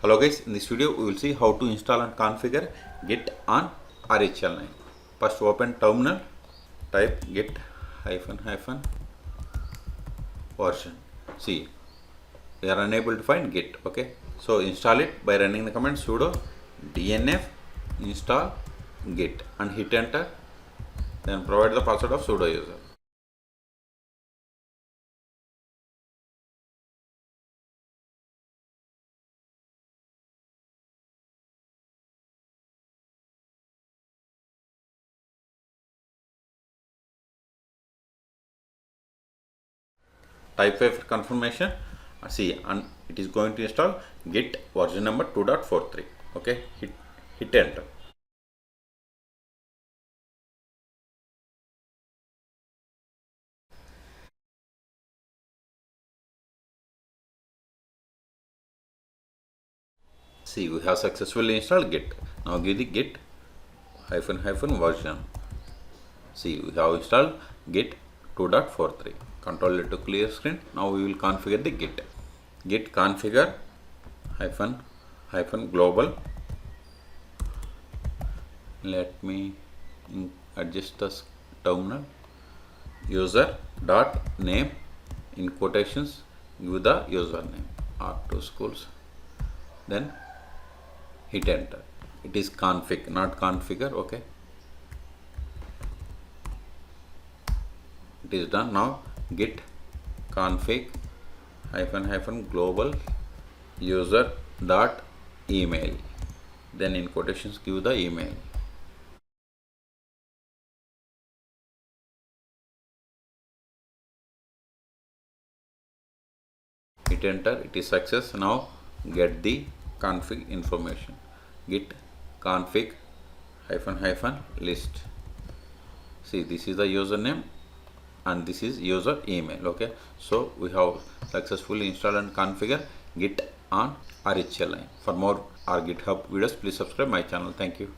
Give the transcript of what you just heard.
Hello guys, in this video we will see how to install and configure Git on RHEL 9. First open terminal, type git ---- version. See, we are unable to find Git. Okay, so install it by running the command sudo dnf install git and hit enter. Then provide the password of sudo user. Type for confirmation. See, and it is going to install Git version number 2.43. Okay, hit enter. See, we have successfully installed Git. Now give the Git ---- version. See, we have installed Git 2.43. Control it to clear screen. Now we will configure the Git. Git configure ---- global. Let me adjust the terminal. User dot name in quotations. Give the username R2 schools. Then hit enter. It is config, not configure. Okay, it is done. Now git config ---- global user dot email, then in quotations give the email. Hit enter. It is success. Now get the config information. Git config ---- list. See, this is the username and this is user email. Okay, so we have successfully installed and configured Git on RHEL 9. For more GitHub videos, please subscribe my channel. Thank you.